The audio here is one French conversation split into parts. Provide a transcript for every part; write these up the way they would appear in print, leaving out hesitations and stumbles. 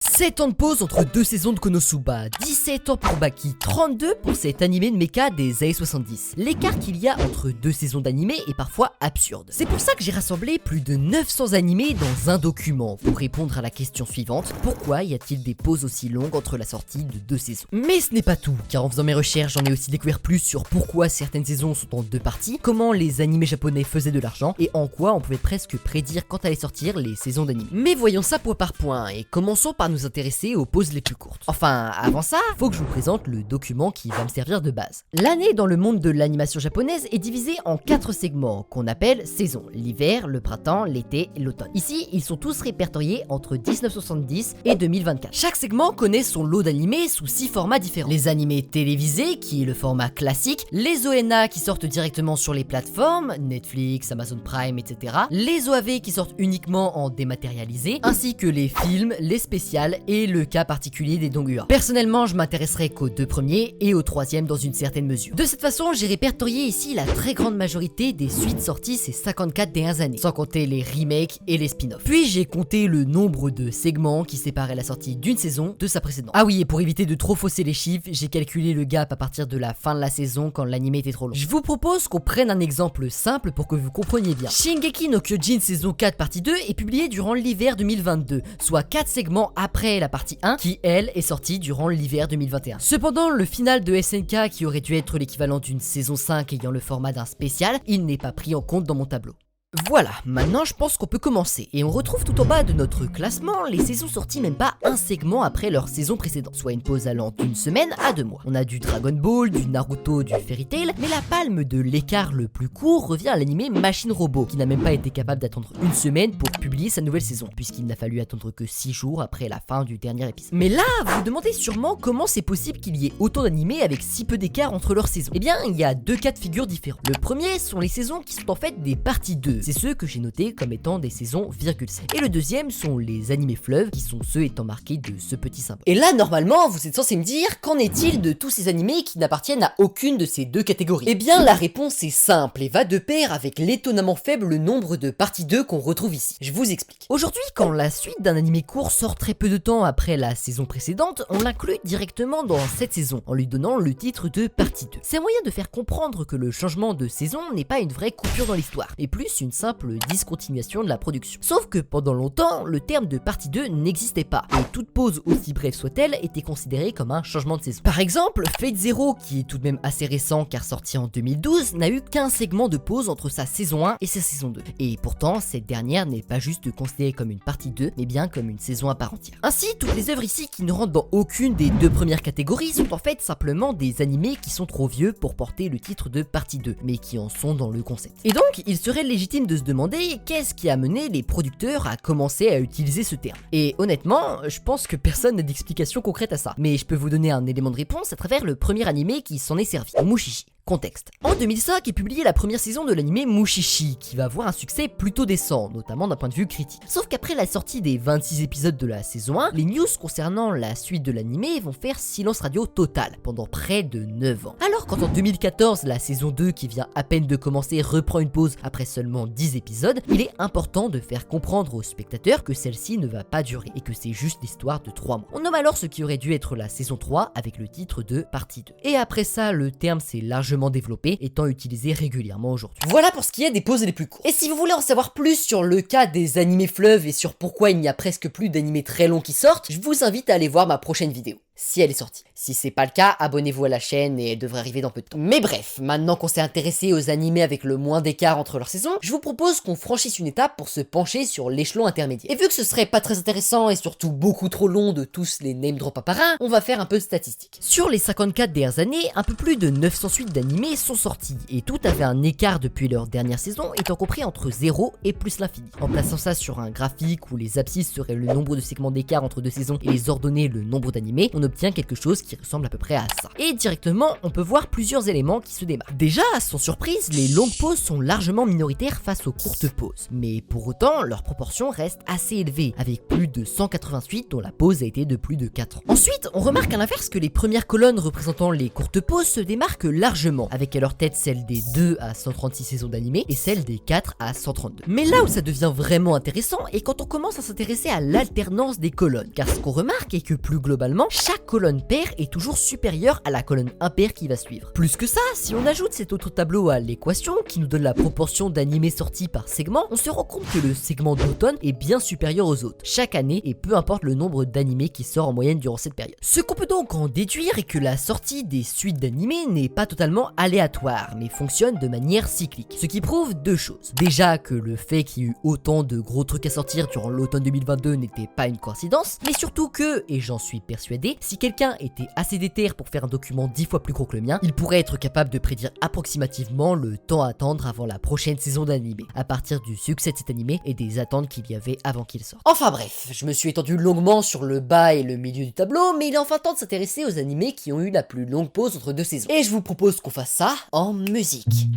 7 ans de pause entre deux saisons de Konosuba, 17 ans pour Baki, 32 pour cet animé de mecha des années 70. L'écart qu'il y a entre deux saisons d'animé est parfois absurde. C'est pour ça que j'ai rassemblé plus de 900 animés dans un document pour répondre à la question suivante: pourquoi y a-t-il des pauses aussi longues entre la sortie de deux saisons? Mais ce n'est pas tout, car en faisant mes recherches, j'en ai aussi découvert plus sur pourquoi certaines saisons sont en deux parties, comment les animés japonais faisaient de l'argent et en quoi on pouvait presque prédire quand allaient sortir les saisons d'anime. Mais voyons ça point par point et commençons par nous intéresser aux pauses les plus courtes. Enfin, avant ça, faut que je vous présente le document qui va me servir de base. L'année dans le monde de l'animation japonaise est divisée en 4 segments qu'on appelle saisons: l'hiver, le printemps, l'été et l'automne. Ici, ils sont tous répertoriés entre 1970 et 2024. Chaque segment connaît son lot d'animés sous 6 formats différents. Les animés télévisés, qui est le format classique, les ONA qui sortent directement sur les plateformes, Netflix, Amazon Prime, etc. Les OAV qui sortent uniquement en dématérialisé, ainsi que les films, les spéciales et le cas particulier des donghua. Personnellement, je m'intéresserai qu'aux deux premiers et au troisième dans une certaine mesure. De cette façon, j'ai répertorié ici la très grande majorité des suites sorties ces 54 dernières années, sans compter les remakes et les spin-offs. Puis j'ai compté le nombre de segments qui séparaient la sortie d'une saison de sa précédente. Ah oui, et pour éviter de trop fausser les chiffres, j'ai calculé le gap à partir de la fin de la saison quand l'anime était trop long. Je vous propose qu'on prenne un exemple simple pour que vous compreniez bien. Shingeki no Kyojin saison 4 partie 2 est publié durant l'hiver 2022, soit 4 segments après la partie 1 qui, elle, est sortie durant l'hiver 2021. Cependant, le final de SNK, qui aurait dû être l'équivalent d'une saison 5 ayant le format d'un spécial, il n'est pas pris en compte dans mon tableau. Voilà, maintenant je pense qu'on peut commencer, et on retrouve tout en bas de notre classement les saisons sorties même pas un segment après leur saison précédente, soit une pause allant d'une semaine à 2 mois. On a du Dragon Ball, du Naruto, du Fairy Tail, mais la palme de l'écart le plus court revient à l'anime Machine Robot, qui n'a même pas été capable d'attendre une semaine pour publier sa nouvelle saison, puisqu'il n'a fallu attendre que 6 jours après la fin du dernier épisode. Mais là, vous vous demandez sûrement comment c'est possible qu'il y ait autant d'animés avec si peu d'écart entre leurs saisons. Eh bien, il y a deux cas de figure différents. Le premier sont les saisons qui sont en fait des parties 2. C'est ceux que j'ai notés comme étant des saisons virgule C. Et le deuxième sont les animés fleuves, qui sont ceux étant marqués de ce petit symbole. Et là, normalement, vous êtes censé me dire, qu'en est-il de tous ces animés qui n'appartiennent à aucune de ces deux catégories? Eh bien, la réponse est simple et va de pair avec l'étonnamment faible nombre de parties 2 qu'on retrouve ici. Je vous explique. Aujourd'hui, quand la suite d'un animé court sort très peu de temps après la saison précédente, on l'inclut directement dans cette saison, en lui donnant le titre de partie 2. C'est un moyen de faire comprendre que le changement de saison n'est pas une vraie coupure dans l'histoire, mais plus une simple discontinuation de la production. Sauf que pendant longtemps, le terme de partie 2 n'existait pas, et toute pause, aussi brève soit-elle, était considérée comme un changement de saison. Par exemple, Fate Zero, qui est tout de même assez récent car sorti en 2012, n'a eu qu'un segment de pause entre sa saison 1 et sa saison 2. Et pourtant, cette dernière n'est pas juste considérée comme une partie 2, mais bien comme une saison à part entière. Ainsi, toutes les œuvres ici qui ne rentrent dans aucune des deux premières catégories sont en fait simplement des animés qui sont trop vieux pour porter le titre de partie 2, mais qui en sont dans le concept. Et donc, il serait légitime de se demander qu'est-ce qui a mené les producteurs à commencer à utiliser ce terme. Et honnêtement, je pense que personne n'a d'explication concrète à ça, mais je peux vous donner un élément de réponse à travers le premier animé qui s'en est servi, Mushishi. Contexte. En 2005 est publiée la première saison de l'anime Mushishi, qui va avoir un succès plutôt décent, notamment d'un point de vue critique. Sauf qu'après la sortie des 26 épisodes de la saison 1, les news concernant la suite de l'anime vont faire silence radio total, pendant près de 9 ans. Alors quand en 2014, la saison 2, qui vient à peine de commencer, reprend une pause après seulement 10 épisodes, il est important de faire comprendre aux spectateurs que celle-ci ne va pas durer, et que c'est juste l'histoire de 3 mois. On nomme alors ce qui aurait dû être la saison 3 avec le titre de partie 2. Et après ça, le terme s'est largement développé, étant utilisé régulièrement aujourd'hui. Voilà pour ce qui est des pauses les plus courtes. Et si vous voulez en savoir plus sur le cas des animés fleuves et sur pourquoi il n'y a presque plus d'animés très longs qui sortent, je vous invite à aller voir ma prochaine vidéo, si elle est sortie. Si c'est pas le cas, abonnez-vous à la chaîne et elle devrait arriver dans peu de temps. Mais bref, maintenant qu'on s'est intéressé aux animés avec le moins d'écart entre leurs saisons, je vous propose qu'on franchisse une étape pour se pencher sur l'échelon intermédiaire. Et vu que ce serait pas très intéressant et surtout beaucoup trop long de tous les name drop à part un, on va faire un peu de statistiques. Sur les 54 dernières années, un peu plus de 900 suites d'animés sont sorties, et tout avait un écart depuis leur dernière saison, étant compris entre 0 et plus l'infini. En plaçant ça sur un graphique où les abscisses seraient le nombre de segments d'écart entre deux saisons et les ordonnées le nombre d'animés, on obtient quelque chose qui ressemble à peu près à ça. Et directement, on peut voir plusieurs éléments qui se démarquent. Déjà, sans surprise, les longues pauses sont largement minoritaires face aux courtes pauses. Mais pour autant, leur proportion reste assez élevée, avec plus de 188 dont la pause a été de plus de 4 ans. Ensuite, on remarque à l'inverse que les premières colonnes représentant les courtes pauses se démarquent largement, avec à leur tête celle des 2 à 136 saisons d'animé et celle des 4 à 132. Mais là où ça devient vraiment intéressant est quand on commence à s'intéresser à l'alternance des colonnes, car ce qu'on remarque est que plus globalement, chaque colonne paire est toujours supérieure à la colonne impaire qui va suivre. Plus que ça, si on ajoute cet autre tableau à l'équation qui nous donne la proportion d'animés sortis par segment, on se rend compte que le segment d'automne est bien supérieur aux autres, chaque année et peu importe le nombre d'animés qui sort en moyenne durant cette période. Ce qu'on peut donc en déduire est que la sortie des suites d'animés n'est pas totalement aléatoire, mais fonctionne de manière cyclique. Ce qui prouve deux choses. Déjà que le fait qu'il y ait eu autant de gros trucs à sortir durant l'automne 2022 n'était pas une coïncidence, mais surtout que, et j'en suis persuadé, si quelqu'un était assez déter pour faire un document 10 fois plus gros que le mien, il pourrait être capable de prédire approximativement le temps à attendre avant la prochaine saison d'animé, à partir du succès de cet animé et des attentes qu'il y avait avant qu'il sorte. Enfin bref, je me suis étendu longuement sur le bas et le milieu du tableau, mais il est enfin temps de s'intéresser aux animés qui ont eu la plus longue pause entre deux saisons. Et je vous propose qu'on fasse ça en musique.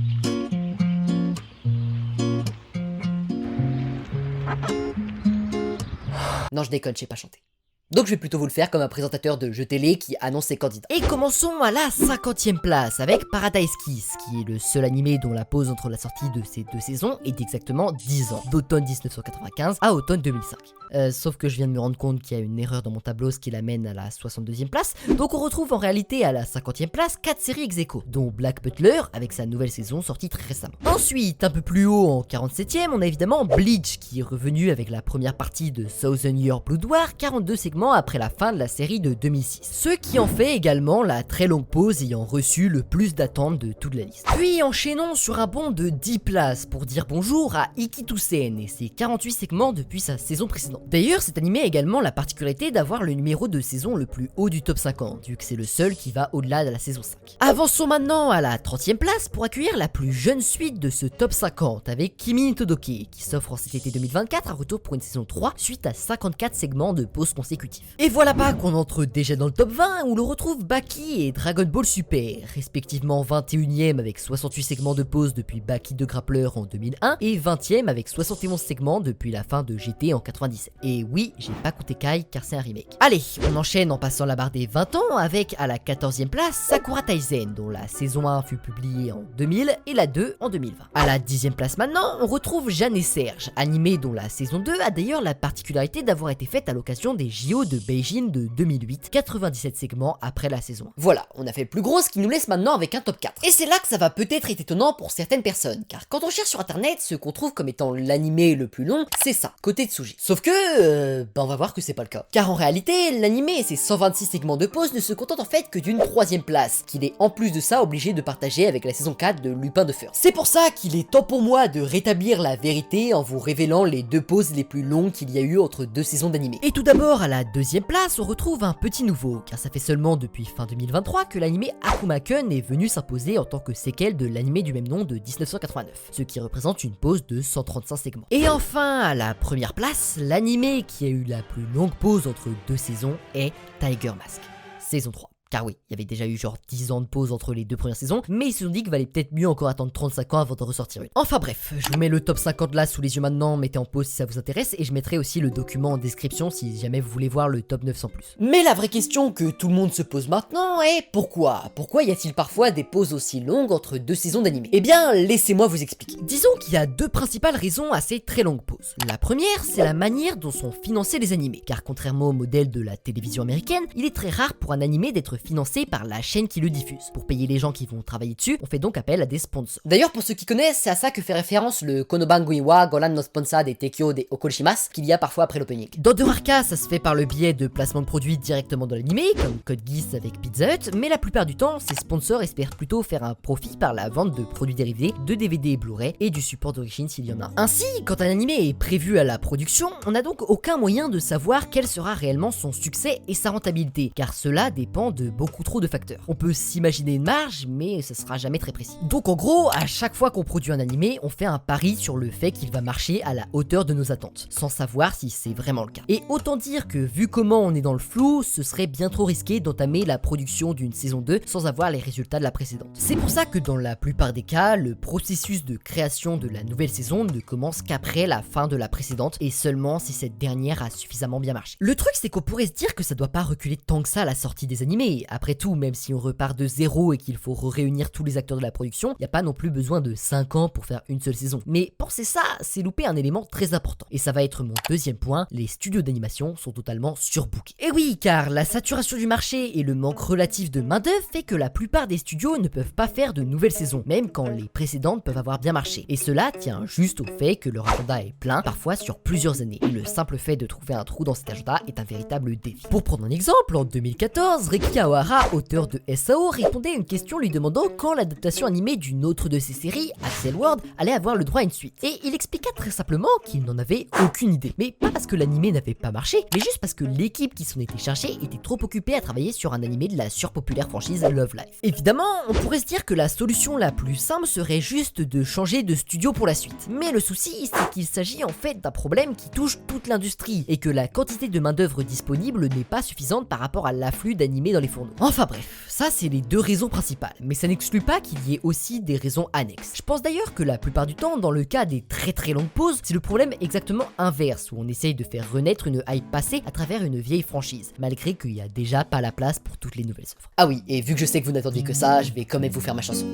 Non, je déconne, je sais pas chanter. Donc je vais plutôt vous le faire comme un présentateur de jeux télé qui annonce ses candidats. Et commençons à la 50e place avec Paradise Kiss, qui est le seul animé dont la pause entre la sortie de ces deux saisons est d'exactement 10 ans, d'automne 1995 à automne 2005. Sauf que je viens de me rendre compte qu'il y a une erreur dans mon tableau, ce qui l'amène à la 62e place. Donc on retrouve en réalité à la 50e place 4 séries ex-aequo, dont Black Butler avec sa nouvelle saison sortie très récemment. Ensuite, un peu plus haut en 47e, on a évidemment Bleach qui est revenu avec la première partie de Thousand Year Blood War, 42 segments après la fin de la série de 2006. Ce qui en fait également la très longue pause ayant reçu le plus d'attentes de toute la liste. Puis enchaînons sur un bond de 10 places pour dire bonjour à Ikitusen et ses 48 segments depuis sa saison précédente. D'ailleurs, cet animé a également la particularité d'avoir le numéro de saison le plus haut du top 50, vu que c'est le seul qui va au-delà de la saison 5. Avançons maintenant à la 30e place pour accueillir la plus jeune suite de ce top 50 avec Kimi ni Todoke, qui s'offre en cet été 2024 un retour pour une saison 3 suite à 54 segments de pause consécutifs. Et voilà pas qu'on entre déjà dans le top 20 où l'on retrouve Baki et Dragon Ball Super, respectivement 21e avec 68 segments de pause depuis Baki de Grappler en 2001 et 20e avec 71 segments depuis la fin de GT en 97. Et oui, j'ai pas coûté Kai car c'est un remake. Allez, on enchaîne en passant la barre des 20 ans avec à la 14e place Sakura Taisen dont la saison 1 fut publiée en 2000 et la 2 en 2020. À la 10e place maintenant, on retrouve Jeanne et Serge, animé dont la saison 2 a d'ailleurs la particularité d'avoir été faite à l'occasion des JO de Beijing de 2008, 97 segments après la saison 1. Voilà, on a fait plus gros, ce qui nous laisse maintenant avec un top 4. Et c'est là que ça va peut-être être étonnant pour certaines personnes, car quand on cherche sur internet, ce qu'on trouve comme étant l'animé le plus long, c'est ça, Côté Tsuji. Sauf que, on va voir que c'est pas le cas. Car en réalité, l'animé et ses 126 segments de pause ne se contentent en fait que d'une 3e place, qu'il est en plus de ça obligé de partager avec la saison 4 de Lupin de Fur. C'est pour ça qu'il est temps pour moi de rétablir la vérité en vous révélant les deux pauses les plus longues qu'il y a eu entre deux saisons d'animé. Et tout d'abord, à la 2e place, on retrouve un petit nouveau, car ça fait seulement depuis fin 2023 que l'animé Akuma-kun est venu s'imposer en tant que séquelle de l'animé du même nom de 1989, ce qui représente une pause de 135 segments. Et enfin, à la première place, l'animé qui a eu la plus longue pause entre deux saisons est Tiger Mask, saison 3. Car oui, il y avait déjà eu genre 10 ans de pause entre les deux premières saisons, mais ils se sont dit qu'il valait peut-être mieux encore attendre 35 ans avant de ressortir une. Enfin bref, je vous mets le top 50 là sous les yeux maintenant, mettez en pause si ça vous intéresse, et je mettrai aussi le document en description si jamais vous voulez voir le top 900+. Mais la vraie question que tout le monde se pose maintenant est pourquoi ? Pourquoi y a-t-il parfois des pauses aussi longues entre deux saisons d'animé ? Eh bien, laissez-moi vous expliquer. Disons qu'il y a deux principales raisons à ces très longues pauses. La première, c'est la manière dont sont financés les animés, car contrairement au modèle de la télévision américaine, il est très rare pour un animé d'être financé par la chaîne qui le diffuse. Pour payer les gens qui vont travailler dessus, on fait donc appel à des sponsors. D'ailleurs, pour ceux qui connaissent, c'est à ça que fait référence le Konoban Guiwa Golan no Sponsa des Tekyo de Okorishimasu qu'il y a parfois après l'opening. Dans de rares cas, ça se fait par le biais de placements de produits directement dans l'animé, comme Code Geass avec Pizza Hut, mais la plupart du temps, ces sponsors espèrent plutôt faire un profit par la vente de produits dérivés, de DVD et Blu-ray et du support d'origine s'il y en a un. Ainsi, quand un animé est prévu à la production, on n'a donc aucun moyen de savoir quel sera réellement son succès et sa rentabilité, car cela dépend de beaucoup trop de facteurs. On peut s'imaginer une marge, mais ce sera jamais très précis. Donc en gros, à chaque fois qu'on produit un animé, on fait un pari sur le fait qu'il va marcher à la hauteur de nos attentes, sans savoir si c'est vraiment le cas. Et autant dire que vu comment on est dans le flou, ce serait bien trop risqué d'entamer la production d'une saison 2 sans avoir les résultats de la précédente. C'est pour ça que dans la plupart des cas, le processus de création de la nouvelle saison ne commence qu'après la fin de la précédente et seulement si cette dernière a suffisamment bien marché. Le truc c'est qu'on pourrait se dire que ça doit pas reculer tant que ça la sortie des animés. Après tout, même si on repart de zéro et qu'il faut réunir tous les acteurs de la production, y a pas non plus besoin de 5 ans pour faire une seule saison. Mais penser ça, c'est louper un élément très important. Et ça va être mon deuxième point, les studios d'animation sont totalement surbookés. Et oui, car la saturation du marché et le manque relatif de main-d'œuvre fait que la plupart des studios ne peuvent pas faire de nouvelles saisons, même quand les précédentes peuvent avoir bien marché. Et cela tient juste au fait que leur agenda est plein, parfois sur plusieurs années. Et le simple fait de trouver un trou dans cet agenda est un véritable défi. Pour prendre un exemple, en 2014, Reki Kawahara, auteur de SAO, répondait à une question lui demandant quand l'adaptation animée d'une autre de ses séries, Axel World, allait avoir le droit à une suite. Et il expliqua très simplement qu'il n'en avait aucune idée. Mais pas parce que l'animé n'avait pas marché, mais juste parce que l'équipe qui s'en était chargée était trop occupée à travailler sur un animé de la surpopulaire franchise Love Live. Évidemment, on pourrait se dire que la solution la plus simple serait juste de changer de studio pour la suite. Mais le souci, c'est qu'il s'agit en fait d'un problème qui touche toute l'industrie et que la quantité de main-d'œuvre disponible n'est pas suffisante par rapport à l'afflux d'animés dans les fourneaux. Enfin bref, ça c'est les deux raisons principales, mais ça n'exclut pas qu'il y ait aussi des raisons annexes. Je pense d'ailleurs que la plupart du temps, dans le cas des très longues pauses, c'est le problème exactement inverse, où on essaye de faire renaître une hype passée à travers une vieille franchise, malgré qu'il y a déjà pas la place pour toutes les nouvelles œuvres. Ah oui, et vu que je sais que vous n'attendiez que ça, je vais quand même vous faire ma chanson.